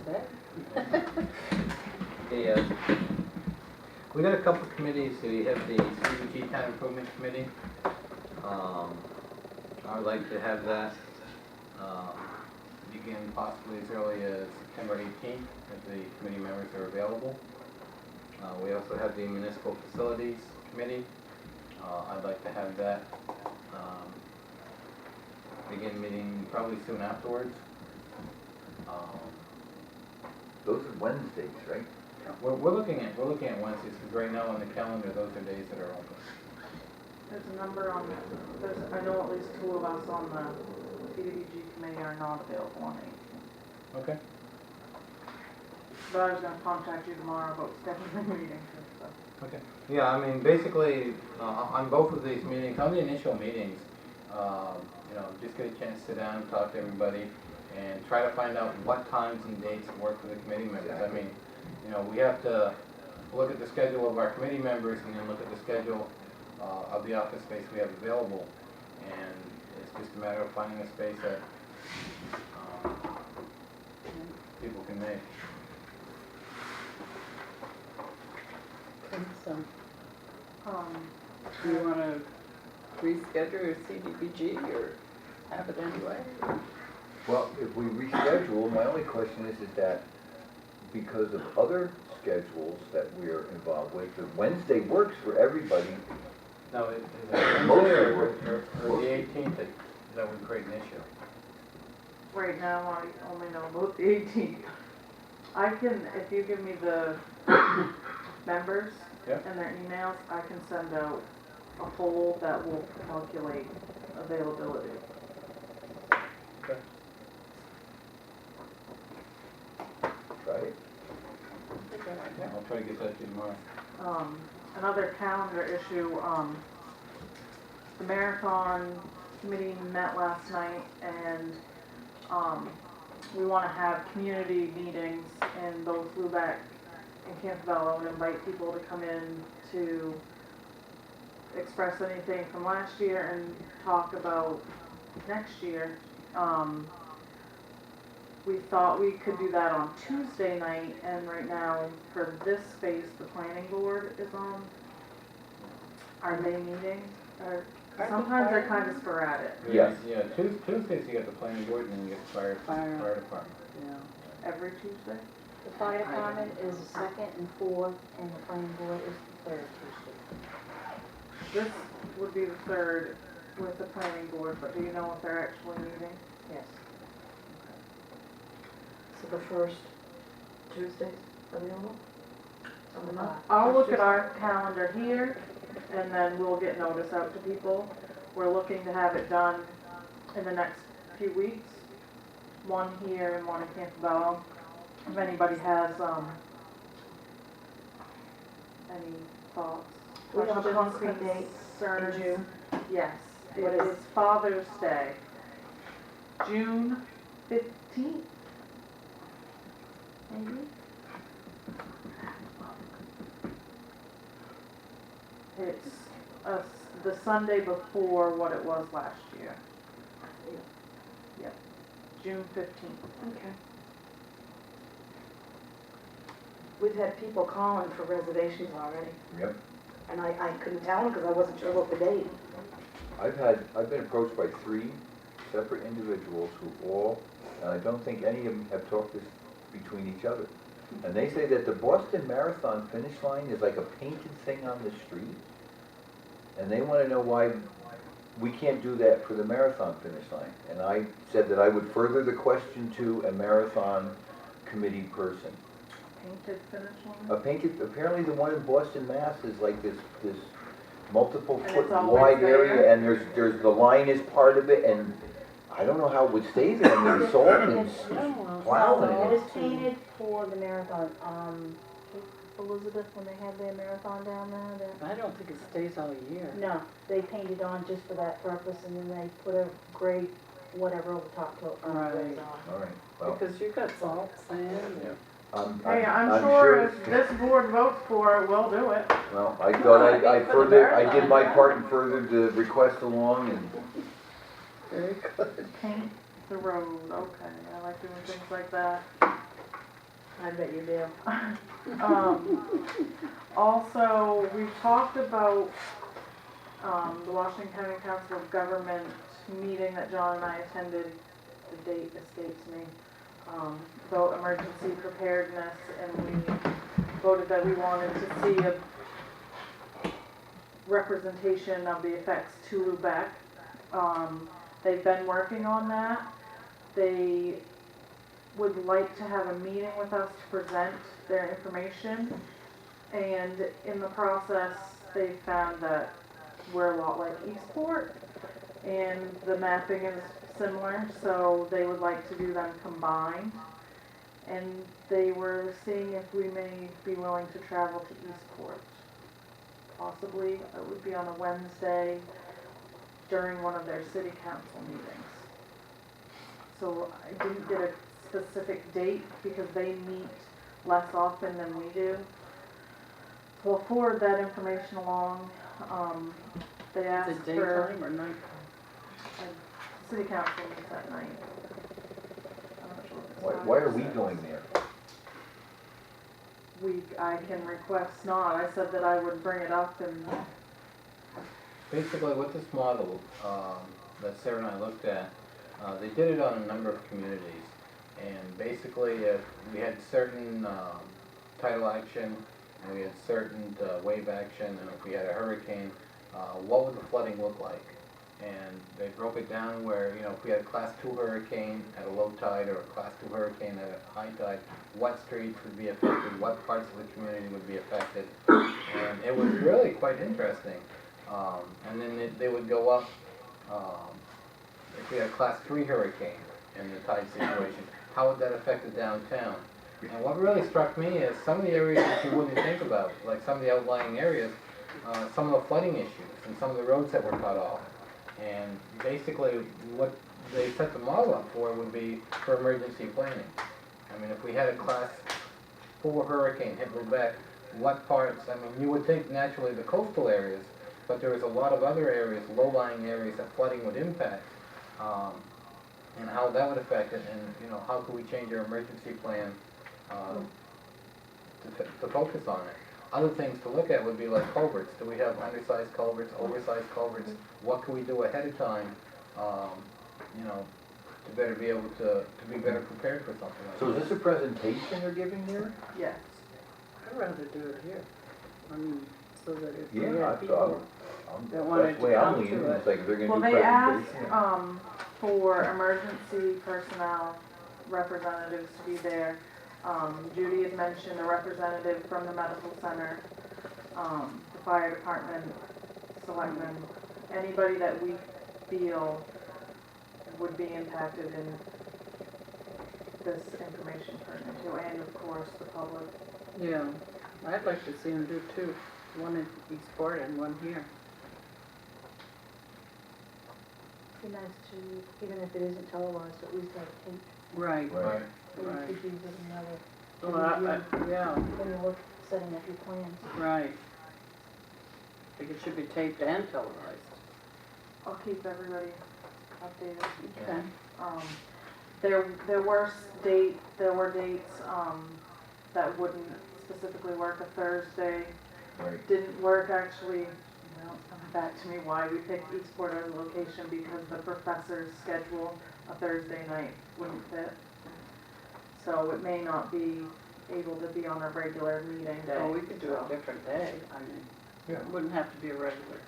Yeah. We got a couple of committees. We have the CDBG Town Improvement Committee. I would like to have that begin possibly as early as September 18th, if the committee members are available. We also have the Municipal Facilities Committee. I'd like to have that begin meeting probably soon afterwards. Those are Wednesdays, right? We're looking at Wednesdays, because right now on the calendar, those are days that are open. There's a number on, I know at least 2 of us on the CDBG committee are not available on 18th. Okay. But I was gonna contact you tomorrow about scheduling meetings and stuff. Okay. Yeah, I mean, basically, on both of these meetings, on the initial meetings, just get a chance to sit down, talk to everybody, and try to find out what times and dates work for the committee members. I mean, we have to look at the schedule of our committee members and then look at the schedule of the office space we have available. And it's just a matter of finding a space that people can make. Do you want to reschedule your CDBG or have it anyway? Well, if we reschedule, my only question is that because of other schedules that we're involved with, the Wednesday works for everybody. No, is it Wednesday or the 18th that would create an issue? Right now, I only know about the 18th. I can, if you give me the members Yep. and their emails, I can send out a poll that will calculate availability. Okay. Try it. I'll try to get that to you tomorrow. Another calendar issue, the marathon committee met last night, and we want to have community meetings in both Lubec and Campobello and invite people to come in to express anything from last year and talk about next year. We thought we could do that on Tuesday night, and right now for this space, the planning board is on. Are they meeting? Sometimes they're kind of sporadic. Yes. Yeah, Tuesdays you get the planning board and then you get the fire department. Yeah. Every Tuesday? The fire department is the 2nd and 4th, and the planning board is the 3rd Tuesday. This would be the 3rd with the planning board, but do you know if they're actually meeting? Yes. So the first Tuesdays available? On the month? I'll look at our calendar here, and then we'll get notice out to people. We're looking to have it done in the next few weeks. One here and one in Campobello. If anybody has any thoughts, We have a questions, concrete date concerns? in June. Yes, What it is is Father's Day, June 15th. Maybe? It's the Sunday before what it was last year. Yep, June 15th. Okay. We've had people calling for reservations already, Yep. and I couldn't tell them because I wasn't sure what the date. I've been approached by 3 separate individuals who all, and I don't think any of them have talked this between each other. And they say that the Boston Marathon finish line is like a painted thing on the street. And they want to know why we can't do that for the marathon finish line. And I said that I would further the question to a marathon committee person. Painted finish line? A painted, apparently the one in Boston, Mass is like this multiple And foot it's always wide there? area, and there's the line is part of it, and I don't know how it would stay there. I mean, salt and plowing It it. is painted for the marathon. Elizabeth, when they had their marathon down there, I don't think it stays all year. no, they painted on just for that purpose, and then they put a gray whatever over top to Right. grays on. All right, well, Because you've got salt, sand, and Hey, I'm sure if this board votes for it, we'll do it. Well, I thought I for the further, I did my marathon. part and furthered the request along, and very good. Paint the road, okay, I like doing things like that. I bet you do. Also, we've talked about, the Washington County Council of Government meeting that John and I attended, the date escapes me, about emergency preparedness, and we voted that we wanted to see a representation of the effects to Lubec. They've been working on that. They would like to have a meeting with us to present their information. And in the process, they found that we're a lot like Eastport, and the mapping is similar, so they would like to do them combined. And they were seeing if we may be willing to travel to Eastport. Possibly, it would be on a Wednesday during one of their city council meetings. So I didn't get a specific date because they meet less often than we do. So I'll forward that information along. They Is asked it for, daytime or night? city council meets at night. I'm not sure if it's Why 5 are or we 6. going there? I can request not. I said that I would bring it up and, Basically, with this model that Sarah and I looked at, they did it on a number of communities. And basically, if we had certain tidal action, and we had certain wave action, and if we had a hurricane, what would the flooding look like? And they broke it down where, you know, if we had a class 2 hurricane at a low tide or a class 2 hurricane at a high tide, what streets would be affected, what parts of the community would be affected. And it was really quite interesting. And then they would go up, if we had a class 3 hurricane in the tide situation, how would that affect the downtown? And what really struck me is some of the areas that you wouldn't think about, like some of the outlying areas, some of the flooding issues and some of the roads that were cut off. And basically what they set the model up for would be for emergency planning. I mean, if we had a class 4 hurricane hit Lubec, what parts, I mean, you would think naturally the coastal areas, but there was a lot of other areas, low-lying areas that flooding would impact, and how that would affect it, and, you know, how could we change our emergency plan to focus on it. Other things to look at would be like culverts. Do we have undersized culverts, oversized culverts? What can we do ahead of time, you know, to better be able to be better prepared for something like So that? is this a presentation they're giving here? yes. I'd rather do it here. I mean, so that if we Yeah, have people, that wanted that's the way to I'm come leaning, to it's it. like they're Well, gonna do they presentation. asked, for emergency personnel representatives to be there. Judy had mentioned a representative from the medical center, the fire department, selectmen, anybody that we feel would be impacted in this information pertinent to, and of course, the public. Yeah, I'd like to see them do two, one in Eastport and one here. Be nice to, even if it isn't televised, at least have tape. Right. Right. So you Right. could use it in another, Well, yeah, when you look, setting up your plans. right. I think it should be taped and televised. I'll keep everybody updated. Okay. There were dates, that wouldn't specifically work. A Thursday Right. didn't work actually. Well, it's coming back to me why we picked Eastport as a location, because the professor's schedule, a Thursday night wouldn't fit. So it may not be able to be on a regular meeting day. Well, we could do so. a different day. I mean, Yeah. it wouldn't have to be a regular.